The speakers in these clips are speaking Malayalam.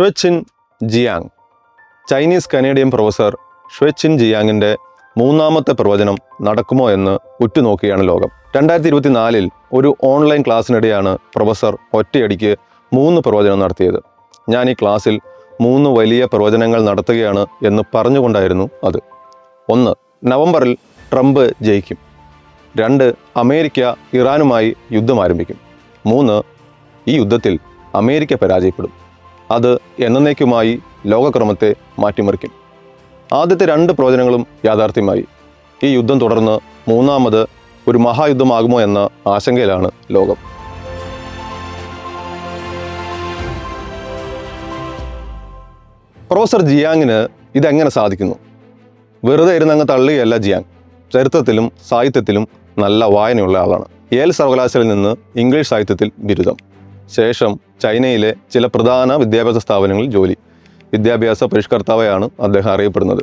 ഷ്വെച്ചിൻ ജിയാങ്. ചൈനീസ് കനേഡിയൻ പ്രൊഫസർ ഷ്വെച്ചിൻ ജിയാങ്ങിൻ്റെ മൂന്നാമത്തെ പ്രവചനം നടക്കുമോ എന്ന് ഉറ്റുനോക്കുകയാണ് ലോകം. 2024 ഒരു ഓൺലൈൻ ക്ലാസ്സിനിടെയാണ് പ്രൊഫസർ ഒറ്റയടിക്ക് 3 പ്രവചനം നടത്തിയത്. ഞാൻ ഈ ക്ലാസ്സിൽ 3 വലിയ പ്രവചനങ്ങൾ നടത്തുകയാണ് എന്ന് പറഞ്ഞുകൊണ്ടായിരുന്നു അത്. 1. നവംബറിൽ ട്രംപ് ജയിക്കും. 2. അമേരിക്ക ഇറാനുമായി യുദ്ധം ആരംഭിക്കും. 3. ഈ യുദ്ധത്തിൽ അമേരിക്ക പരാജയപ്പെടും. അത് എന്നേക്കുമായി ലോകക്രമത്തെ മാറ്റിമറിക്കും. ആദ്യത്തെ 2 പ്രവചനങ്ങളും യാഥാർത്ഥ്യമായി. ഈ യുദ്ധം തുടർന്ന് മൂന്നാമത് ഒരു മഹായുദ്ധമാകുമോ എന്ന ആശങ്കയിലാണ് ലോകം. പ്രൊഫസർ ജിയാങ്ങിന് ഇതെങ്ങനെ സാധിക്കുന്നു? വെറുതെ ഇരുന്നങ്ങ് തള്ളുകയല്ല ജിയാങ്. ചരിത്രത്തിലും സാഹിത്യത്തിലും നല്ല വായനയുള്ള ആളാണ്. യേൽ സർവകലാശാലയിൽ നിന്ന് ഇംഗ്ലീഷ് സാഹിത്യത്തിൽ ബിരുദം. ശേഷം ചൈനയിലെ ചില പ്രധാന വിദ്യാഭ്യാസ സ്ഥാപനങ്ങളിൽ ജോലി. വിദ്യാഭ്യാസ പരിഷ്കർത്താവായാണ് അദ്ദേഹം അറിയപ്പെടുന്നത്.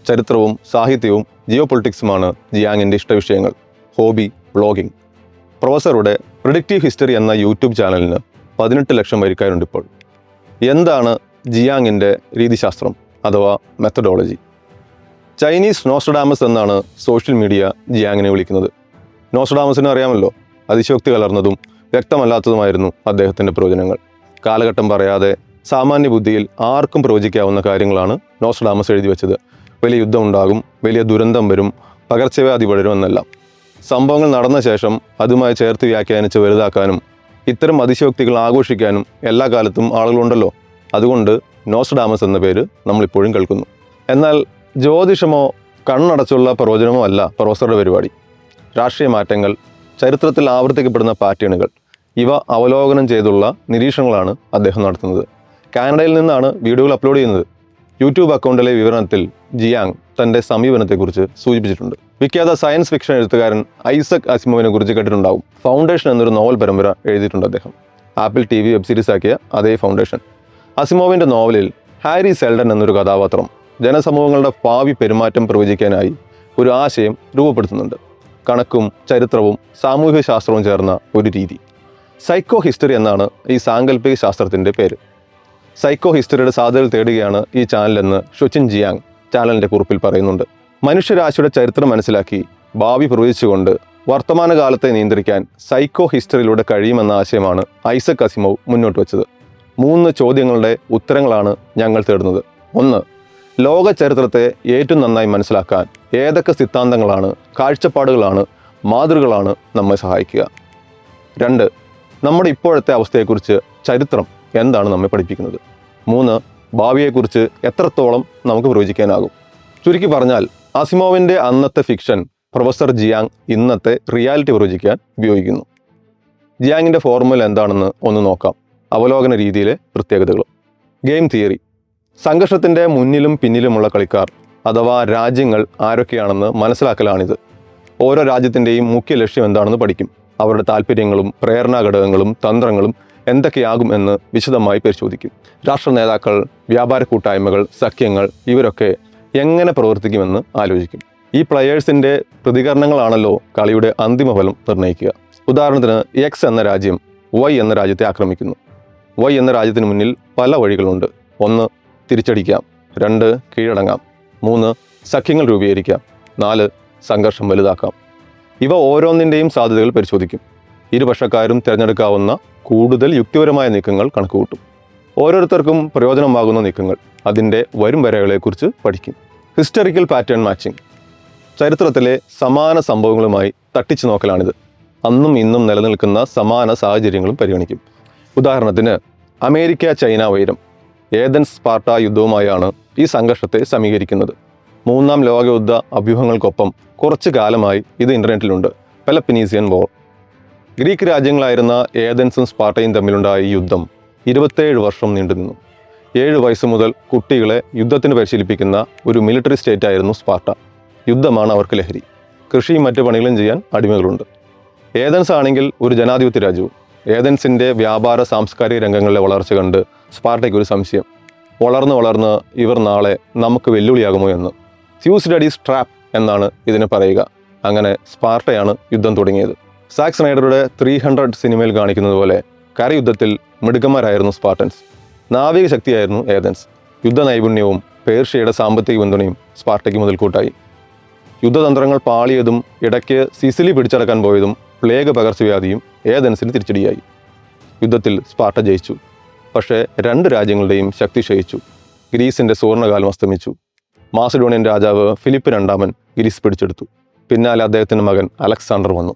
ചരിത്രവും സാഹിത്യവും ജിയോ പൊളിറ്റിക്സുമാണ് ജിയാങ്ങിൻ്റെ ഇഷ്ടവിഷയങ്ങൾ. Hobby vlogging. പ്രൊഫസറുടെ പ്രിഡിക്റ്റീവ് ഹിസ്റ്ററി എന്ന യൂട്യൂബ് ചാനലിന് 18 ലക്ഷം വരിക്കാരുണ്ട് ഇപ്പോൾ. എന്താണ് ജിയാങ്ങിൻ്റെ രീതിശാസ്ത്രം അഥവാ മെത്തഡോളജി? ചൈനീസ് നോസ്ട്രഡാമസ് എന്നാണ് സോഷ്യൽ മീഡിയ ജിയാങ്ങിനെ വിളിക്കുന്നത്. നോസ്ട്രഡാമസിനെ അറിയാമല്ലോ, അതിശയോക്തി കലർന്നതും വ്യക്തമല്ലാത്തതുമായിരുന്നു അദ്ദേഹത്തിൻ്റെ പ്രവചനങ്ങൾ. കാലഘട്ടം പറയാതെ സാമാന്യ ബുദ്ധിയിൽ ആർക്കും പ്രവചിക്കാവുന്ന കാര്യങ്ങളാണ് നോസ്ട്രഡാമസ് എഴുതി വെച്ചത്. വലിയ യുദ്ധം ഉണ്ടാകും, വലിയ ദുരന്തം വരും, പകർച്ചവ്യാധി വളരും എന്നെല്ലാം. സംഭവങ്ങൾ നടന്ന ശേഷം അതുമായി ചേർത്ത് വ്യാഖ്യാനിച്ച് വലുതാക്കാനും ഇത്തരം അതിശയോക്തികൾ ആഘോഷിക്കാനും എല്ലാ കാലത്തും ആളുകളുണ്ടല്ലോ. അതുകൊണ്ട് നോസ്ട്രഡാമസ് എന്ന പേര് നമ്മളിപ്പോഴും കേൾക്കുന്നു. എന്നാൽ ജ്യോതിഷമോ കണ്ണടച്ചുള്ള പ്രവചനമോ അല്ല പ്രൊഫസറുടെ പരിപാടി. രാഷ്ട്രീയ മാറ്റങ്ങൾ, ചരിത്രത്തിൽ ആവർത്തിക്കപ്പെടുന്ന പാറ്റേണുകൾ, ഇവ അവലോകനം ചെയ്തുള്ള നിരീക്ഷണങ്ങളാണ് അദ്ദേഹം നടത്തുന്നത്. കാനഡയിൽ നിന്നാണ് വീഡിയോകൾ അപ്ലോഡ് ചെയ്യുന്നത്. യൂട്യൂബ് അക്കൗണ്ടിലെ വിവരണത്തിൽ ജിയാങ് തൻ്റെ സമീപനത്തെക്കുറിച്ച് സൂചിപ്പിച്ചിട്ടുണ്ട്. വിഖ്യാത സയൻസ് ഫിക്ഷൻ എഴുത്തുകാരൻ ഐസക് അസിമോവിനെ കുറിച്ച് കേട്ടിട്ടുണ്ടാവും. ഫൗണ്ടേഷൻ എന്നൊരു നോവൽ പരമ്പര എഴുതിയിട്ടുണ്ട് അദ്ദേഹം. ആപ്പിൾ TV വെബ് സീരീസ് ആക്കിയ അതേ ഫൗണ്ടേഷൻ. അസിമോവിൻ്റെ നോവലിൽ ഹാരി സെൽഡൻ എന്നൊരു കഥാപാത്രം ജനസമൂഹങ്ങളുടെ ഭാവി പെരുമാറ്റം പ്രവചിക്കാനായി ഒരു ആശയം രൂപപ്പെടുത്തുന്നുണ്ട്. കണക്കും ചരിത്രവും സാമൂഹിക ശാസ്ത്രവും ചേർന്ന ഒരു രീതി. സൈക്കോ ഹിസ്റ്ററി എന്നാണ് ഈ സാങ്കല്പിക ശാസ്ത്രത്തിൻ്റെ പേര്. സൈക്കോ ഹിസ്റ്ററിയുടെ സാധ്യതകൾ തേടുകയാണ് ഈ ചാനലെന്ന് ഷ്വെച്ചിൻ ജിയാങ് ചാനലിൻ്റെ കുറിപ്പിൽ പറയുന്നുണ്ട്. മനുഷ്യരാശിയുടെ ചരിത്രം മനസ്സിലാക്കി ഭാവി പ്രവചിച്ചുകൊണ്ട് വർത്തമാനകാലത്തെ നിയന്ത്രിക്കാൻ സൈക്കോ ഹിസ്റ്ററിയിലൂടെ കഴിയുമെന്ന ആശയമാണ് ഐസക് അസിമോവ് മുന്നോട്ട് വച്ചത്. 3 ചോദ്യങ്ങളുടെ ഉത്തരങ്ങളാണ് ഞങ്ങൾ തേടുന്നത്. 1. ലോക ചരിത്രത്തെ ഏറ്റവും നന്നായി മനസ്സിലാക്കാൻ ഏതൊക്കെ സിദ്ധാന്തങ്ങളാണ്, കാഴ്ചപ്പാടുകളാണ്, മാതൃകകളാണ് നമ്മെ സഹായിക്കുക? 2. നമ്മുടെ ഇപ്പോഴത്തെ അവസ്ഥയെക്കുറിച്ച് ചരിത്രം എന്താണ് നമ്മെ പഠിപ്പിക്കുന്നത്? 3. ഭാവിയെക്കുറിച്ച് എത്രത്തോളം നമുക്ക് പ്രവചിക്കാനാകും? ചുരുക്കി പറഞ്ഞാൽ അസിമോവിൻ്റെ അന്നത്തെ ഫിക്ഷൻ പ്രൊഫസർ ജിയാങ് ഇന്നത്തെ റിയാലിറ്റി പ്രവചിക്കാൻ ഉപയോഗിക്കുന്നു. ജിയാങ്ങിൻ്റെ ഫോർമുല എന്താണെന്ന് ഒന്ന് നോക്കാം. അവലോകന രീതിയിലെ പ്രത്യേകതകൾ. Game theory. സംഘർഷത്തിൻ്റെ മുന്നിലും പിന്നിലുമുള്ള കളിക്കാർ അഥവാ രാജ്യങ്ങൾ ആരൊക്കെയാണെന്ന് മനസ്സിലാക്കലാണിത്. ഓരോ രാജ്യത്തിൻ്റെയും മുഖ്യ ലക്ഷ്യം എന്താണെന്ന് പഠിക്കും. അവരുടെ താല്പര്യങ്ങളും പ്രേരണാ ഘടകങ്ങളും തന്ത്രങ്ങളും എന്തൊക്കെയാകും എന്ന് വിശദമായി പരിശോധിക്കും. രാഷ്ട്ര നേതാക്കൾ, വ്യാപാര കൂട്ടായ്മകൾ, സഖ്യങ്ങൾ ഇവരൊക്കെ എങ്ങനെ പ്രവർത്തിക്കുമെന്ന് ആലോചിക്കും. ഈ പ്ലെയേഴ്സിൻ്റെ പ്രതികരണങ്ങളാണല്ലോ കളിയുടെ അന്തിമ ഫലം നിർണ്ണയിക്കുക. ഉദാഹരണത്തിന് X എന്ന രാജ്യം Y എന്ന രാജ്യത്തെ ആക്രമിക്കുന്നു. Y എന്ന രാജ്യത്തിന് മുന്നിൽ പല വഴികളുണ്ട്. 1. തിരിച്ചടിക്കാം. 2. കീഴടങ്ങാം. 3. സഖ്യങ്ങൾ രൂപീകരിക്കാം. 4. സംഘർഷം വലുതാക്കാം. ഇവ ഓരോന്നിൻ്റെയും സാധ്യതകൾ പരിശോധിക്കും. ഇരുപക്ഷക്കാരും തിരഞ്ഞെടുക്കാവുന്ന കൂടുതൽ യുക്തിപരമായ നീക്കങ്ങൾ കണക്കുകൂട്ടും. ഓരോരുത്തർക്കും പ്രയോജനമാകുന്ന നീക്കങ്ങൾ, അതിൻ്റെ വരും വരകളെക്കുറിച്ച് പഠിക്കും. Historical pattern matching. ചരിത്രത്തിലെ സമാന സംഭവങ്ങളുമായി തട്ടിച്ചു നോക്കലാണിത്. അന്നും ഇന്നും നിലനിൽക്കുന്ന സമാന സാഹചര്യങ്ങളും പരിഗണിക്കും. ഉദാഹരണത്തിന് അമേരിക്ക ചൈന വൈരം, ഏതൻസ് സ്പാർട്ട യുദ്ധവുമായാണ് ഈ സംഘർഷത്തെ സമീകരിക്കുന്നത്. 3ാം ലോകയുദ്ധ അഭ്യൂഹങ്ങൾക്കൊപ്പം കുറച്ചു കാലമായി ഇത് ഇൻ്റർനെറ്റിലുണ്ട്. പെലപ്പിനീസിയൻ വോർ. ഗ്രീക്ക് രാജ്യങ്ങളായിരുന്ന ഏതൻസും സ്പാർട്ടയും തമ്മിലുണ്ടായ ഈ യുദ്ധം 27 വർഷം നീണ്ടുനിന്നു. 7 വയസ്സ് മുതൽ കുട്ടികളെ യുദ്ധത്തിന് പരിശീലിപ്പിക്കുന്ന ഒരു മിലിറ്ററി സ്റ്റേറ്റ് ആയിരുന്നു സ്പാർട്ട. യുദ്ധമാണ് അവർക്ക് ലഹരി. കൃഷിയും മറ്റു പണികളും ചെയ്യാൻ അടിമകളുണ്ട്. ഏതൻസ് ആണെങ്കിൽ ഒരു ജനാധിപത്യ രാജ്യവും. ഏതൻസിൻ്റെ വ്യാപാര സാംസ്കാരിക രംഗങ്ങളിലെ വളർച്ച കണ്ട് സ്പാർട്ടയ്ക്ക് ഒരു സംശയം. വളർന്ന് ഇവർ നാളെ നമുക്ക് വെല്ലുവിളിയാകുമോ എന്ന്. സ്യൂസിഡഡീസ് ട്രാപ്പ് എന്നാണ് ഇതിനെ പറയുക. അങ്ങനെ സ്പാർട്ടയാണ് യുദ്ധം തുടങ്ങിയത്. സാക് സ്നൈഡറുടെ 300 സിനിമയിൽ കാണിക്കുന്നത് പോലെ കരയുദ്ധത്തിൽ മിടുക്കന്മാരായിരുന്നു സ്പാർട്ടൻസ്. നാവിക ശക്തിയായിരുന്നു ഏതൻസ്. യുദ്ധ നൈപുണ്യവും പേർഷ്യയുടെ സാമ്പത്തിക പിന്തുണയും സ്പാർട്ടയ്ക്ക് മുതൽക്കൂട്ടായി. യുദ്ധതന്ത്രങ്ങൾ പാളിയതും ഇടയ്ക്ക് സിസിലി പിടിച്ചടക്കാൻ പോയതും പ്ലേഗ് പകർച്ചവ്യാധിയും ഏതൻസിന് തിരിച്ചടിയായി. യുദ്ധത്തിൽ സ്പാർട്ട ജയിച്ചു. പക്ഷേ 2 രാജ്യങ്ങളുടെയും ശക്തി ക്ഷയിച്ചു. ഗ്രീസിൻ്റെ സുവർണകാലം അസ്തമിച്ചു. മാസിഡോണിയൻ രാജാവ് ഫിലിപ്പ് രണ്ടാമൻ ഗ്രീസ് പിടിച്ചെടുത്തു. പിന്നാലെ അദ്ദേഹത്തിൻ്റെ മകൻ അലക്സാണ്ടർ വന്നു.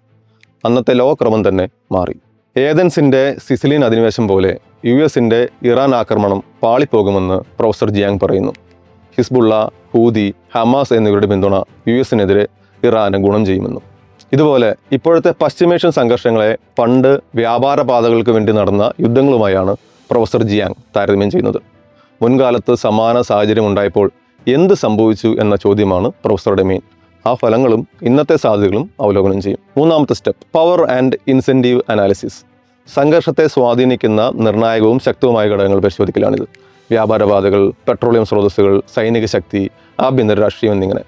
അന്നത്തെ ലോകക്രമം തന്നെ മാറി. ഏതൻസിൻ്റെ സിസിലിയൻ അധിനിവേശം പോലെ US-ൻ്റെ ഇറാൻ ആക്രമണം പാളിപ്പോകുമെന്ന് പ്രൊഫസർ ജിയാങ് പറയുന്നു. ഹിസ്ബുള്ള, ഹൂതി, ഹമാസ് എന്നിവരുടെ പിന്തുണ US-നെതിരെ ഇറാന് ഗുണം ചെയ്യുമെന്നും. ഇതുപോലെ ഇപ്പോഴത്തെ പശ്ചിമേഷ്യൻ സംഘർഷങ്ങളെ പണ്ട് വ്യാപാര പാതകൾക്ക് വേണ്ടി നടന്ന യുദ്ധങ്ങളുമായാണ് പ്രൊഫസർ ജിയാങ് താരതമ്യം ചെയ്യുന്നത്. മുൻകാലത്ത് സമാന സാഹചര്യം ഉണ്ടായപ്പോൾ എന്ത് സംഭവിച്ചു എന്ന ചോദ്യമാണ് പ്രൊഫസറുടെ മെയിൻ. ആ ഫലങ്ങളും ഇന്നത്തെ സാധ്യതകളും അവലോകനം ചെയ്യും. 3ാമത്തെ step, power and incentive analysis. സംഘർഷത്തെ സ്വാധീനിക്കുന്ന നിർണായകവും ശക്തവുമായ ഘടകങ്ങൾ പരിശോധിക്കലാണിത്. വ്യാപാരപാതകൾ, പെട്രോളിയം സ്രോതസ്സുകൾ, സൈനിക ശക്തി, ആഭ്യന്തര രാഷ്ട്രീയം എന്നിങ്ങനെ.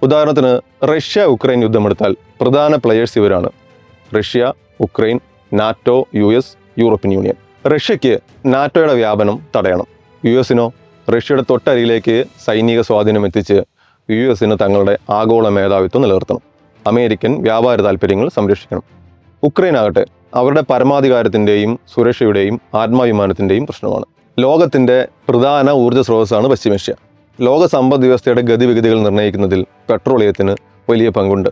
ഉദാഹരണത്തിന് റഷ്യ ഉക്രൈൻ യുദ്ധമെടുത്താൽ പ്രധാന പ്ലെയേഴ്സ് ഇവരാണ്: Russia, Ukraine, NATO, US, European Union. റഷ്യയ്ക്ക് നാറ്റോയുടെ വ്യാപനം തടയണം. US-നോ റഷ്യയുടെ തൊട്ടരികിലേക്ക് സൈനിക സ്വാധീനം എത്തിച്ച് US-ന് തങ്ങളുടെ ആഗോള മേധാവിത്വം നിലനിർത്തണം. അമേരിക്കൻ വ്യാപാര താൽപ്പര്യങ്ങൾ സംരക്ഷിക്കണം. ഉക്രൈൻ ആകട്ടെ അവരുടെ പരമാധികാരത്തിൻ്റെയും സുരക്ഷയുടെയും ആത്മാഭിമാനത്തിൻ്റെയും പ്രശ്നമാണ്. ലോകത്തിൻ്റെ പ്രധാന ഊർജ്ജ സ്രോതസ്സാണ് പശ്ചിമേഷ്യ. ലോക സമ്പദ് വ്യവസ്ഥയുടെ ഗതിവിഗതികൾ നിർണ്ണയിക്കുന്നതിൽ പെട്രോളിയത്തിന് വലിയ പങ്കുണ്ട്.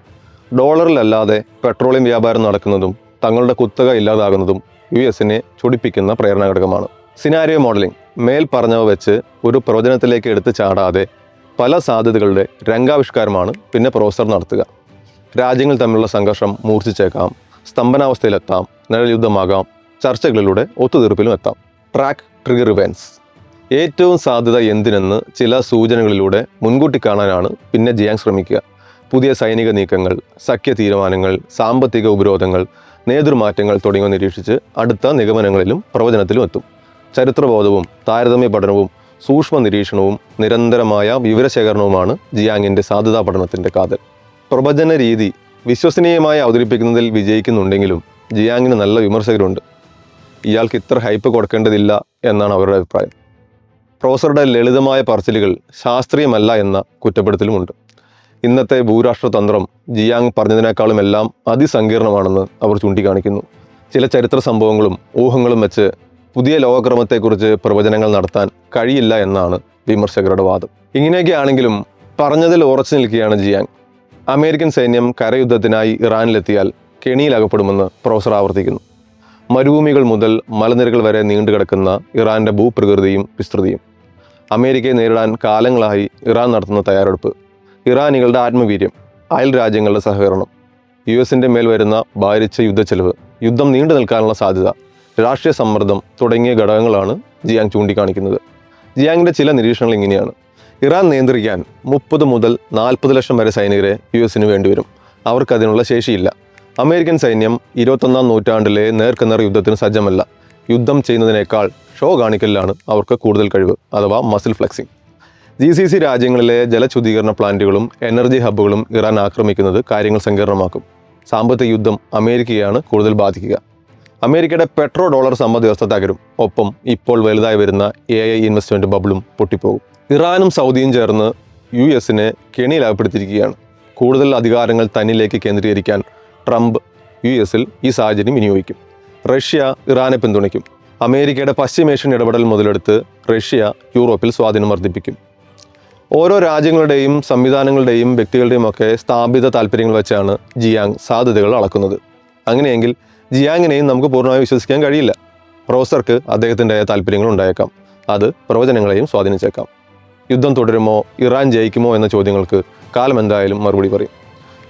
ഡോളറിലല്ലാതെ പെട്രോളിയം വ്യാപാരം നടക്കുന്നതും തങ്ങളുടെ കുത്തക ഇല്ലാതാകുന്നതും US-നെ ചൊടിപ്പിക്കുന്ന പ്രേരണഘടകമാണ്. Scenario modelling. മേൽ പറഞ്ഞവ വെച്ച് ഒരു പ്രവചനത്തിലേക്ക് എടുത്ത് ചാടാതെ പല സാധ്യതകളുടെ രംഗാവിഷ്കാരമാണ് പിന്നെ പ്രൊഫസർ നടത്തുക. രാജ്യങ്ങൾ തമ്മിലുള്ള സംഘർഷം മൂർച്ഛിച്ചേക്കാം, സ്തംഭനാവസ്ഥയിലെത്താം, നിഴൽ യുദ്ധമാകാം, ചർച്ചകളിലൂടെ ഒത്തുതീർപ്പിലും എത്താം. Track trigger events. ഏറ്റവും സാധ്യത എന്തിനെന്ന് ചില സൂചനകളിലൂടെ മുൻകൂട്ടി കാണാനാണ് പിന്നെ ജിയാങ് ശ്രമിക്കുക. പുതിയ സൈനിക നീക്കങ്ങൾ, സഖ്യ തീരുമാനങ്ങൾ, സാമ്പത്തിക ഉപരോധങ്ങൾ, നേതൃമാറ്റങ്ങൾ തുടങ്ങിയവ നിരീക്ഷിച്ച് അടുത്ത നിഗമനങ്ങളിലും പ്രവചനത്തിലും എത്തും. ചരിത്രബോധവും താരതമ്യ പഠനവും സൂക്ഷ്മ നിരീക്ഷണവും നിരന്തരമായ വിവരശേഖരണവുമാണ് ജിയാങ്ങിൻ്റെ സാധ്യതാ പഠനത്തിൻ്റെ കാതൽ. പ്രവചന രീതി വിശ്വസനീയമായി അവതരിപ്പിക്കുന്നതിൽ വിജയിക്കുന്നുണ്ടെങ്കിലും ജിയാങ്ങിന് നല്ല വിമർശകരുണ്ട്. ഇയാൾക്ക് ഇത്ര ഹൈപ്പ് കൊടുക്കേണ്ടതില്ല എന്നാണ് അവരുടെ അഭിപ്രായം. പ്രൊഫസറുടെ ലളിതമായ പറച്ചിലുകൾ ശാസ്ത്രീയമല്ല എന്ന കുറ്റപ്പെടുത്തലുമുണ്ട്. ഇന്നത്തെ ഭൂരാഷ്ട്രതന്ത്രം ജിയാങ് പറഞ്ഞതിനേക്കാളും എല്ലാം അതിസങ്കീർണമാണെന്ന് അവർ ചൂണ്ടിക്കാണിക്കുന്നു. ചില ചരിത്ര സംഭവങ്ങളും ഊഹങ്ങളും വെച്ച് പുതിയ ലോകക്രമത്തെക്കുറിച്ച് പ്രവചനങ്ങൾ നടത്താൻ കഴിയില്ല എന്നാണ് വിമർശകരുടെ വാദം. ഇങ്ങനെയൊക്കെ ആണെങ്കിലും പറഞ്ഞതിൽ ഉറച്ചു നിൽക്കുകയാണ് ജിയാങ്. അമേരിക്കൻ സൈന്യം കരയുദ്ധത്തിനായി ഇറാനിലെത്തിയാൽ കെണിയിലകപ്പെടുമെന്ന് പ്രൊഫസർ ആവർത്തിക്കുന്നു. മരുഭൂമികൾ മുതൽ മലനിരകൾ വരെ നീണ്ടുകിടക്കുന്ന ഇറാൻ്റെ ഭൂപ്രകൃതിയും വിസ്തൃതിയും, അമേരിക്കയെ നേരിടാൻ കാലങ്ങളായി ഇറാൻ നടത്തുന്ന തയ്യാറെടുപ്പ്, ഇറാനികളുടെ ആത്മവീര്യം, അയൽ രാജ്യങ്ങളുടെ സഹകരണം, US-ൻ്റെ മേൽ വരുന്ന ഭാരിച്ച യുദ്ധച്ചെലവ്, യുദ്ധം നീണ്ടു നിൽക്കാനുള്ള സാധ്യത, രാഷ്ട്രീയ സമ്മർദ്ദം തുടങ്ങിയ ഘടകങ്ങളാണ് ജിയാങ് ചൂണ്ടിക്കാണിക്കുന്നത്. ജിയാങ്ങിൻ്റെ ചില നിരീക്ഷണങ്ങൾ ഇങ്ങനെയാണ്. ഇറാൻ നിയന്ത്രിക്കാൻ 30 മുതൽ 40 ലക്ഷം വരെ സൈനികരെ US-ന് വേണ്ടിവരും. അവർക്കതിനുള്ള ശേഷിയില്ല. അമേരിക്കൻ സൈന്യം 21-ാം നൂറ്റാണ്ടിലെ നേർക്കുനേർ യുദ്ധത്തിന് സജ്ജമല്ല. യുദ്ധം ചെയ്യുന്നതിനേക്കാൾ ഷോ കാണിക്കലിലാണ് അവർക്ക് കൂടുതൽ കഴിവ്, അഥവാ മസിൽ ഫ്ലെക്സിംഗ്. GCC രാജ്യങ്ങളിലെ ജലശുദ്ധീകരണ പ്ലാന്റുകളും എനർജി ഹബ്ബുകളും ഇറാൻ ആക്രമിക്കുന്നത് കാര്യങ്ങൾ സങ്കീർണമാക്കും. സാമ്പത്തിക യുദ്ധം അമേരിക്കയാണ് കൂടുതൽ ബാധിക്കുക. അമേരിക്കയുടെ പെട്രോ ഡോളർ സമ്പദ് വ്യവസ്ഥ തകരും. ഒപ്പം ഇപ്പോൾ വലുതായി വരുന്ന AI ഇൻവെസ്റ്റ്മെൻറ്റ് ബബിളും പൊട്ടിപ്പോകും. ഇറാനും സൗദിയും ചേർന്ന് US-നെ കെണിയിലകപ്പെടുത്തിയിരിക്കുകയാണ്. കൂടുതൽ അധികാരങ്ങൾ തന്നിലേക്ക് കേന്ദ്രീകരിക്കാൻ ട്രംപ് US-ൽ ഈ സാഹചര്യം വിനിയോഗിക്കും. റഷ്യ ഇറാനെ പിന്തുണയ്ക്കും. അമേരിക്കയുടെ പശ്ചിമേഷ്യൻ ഇടപെടൽ മുതലെടുത്ത് റഷ്യ യൂറോപ്പിൽ സ്വാധീനം വർദ്ധിപ്പിക്കും. ഓരോ രാജ്യങ്ങളുടെയും സംവിധാനങ്ങളുടെയും വ്യക്തികളുടെയും ഒക്കെ സ്ഥാപിത താല്പര്യങ്ങൾ വെച്ചാണ് ജിയാങ് സാധ്യതകൾ അളക്കുന്നത്. അങ്ങനെയെങ്കിൽ ജിയാങ്ങിനെയും നമുക്ക് പൂർണ്ണമായി വിശ്വസിക്കാൻ കഴിയില്ല. പ്രൊഫസർക്ക് അദ്ദേഹത്തിൻ്റെ താല്പര്യങ്ങൾ ഉണ്ടായേക്കാം. അത് പ്രവചനങ്ങളെയും സ്വാധീനിച്ചേക്കാം. യുദ്ധം തുടരുമോ, ഇറാൻ ജയിക്കുമോ എന്ന ചോദ്യങ്ങൾക്ക് കാലം എന്തായാലും മറുപടി പറയും.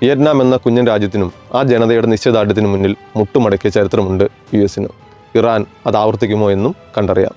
വിയറ്റ്നാം എന്ന കുഞ്ഞൻ രാജ്യത്തിനും ആ ജനതയുടെ നിശ്ചയദാർഢ്യത്തിനു മുന്നിൽ മുട്ടുമടക്കിയ ചരിത്രമുണ്ട് US-ന്. ഇറാൻ അത് ആവർത്തിക്കുമോ എന്നും കണ്ടറിയാം.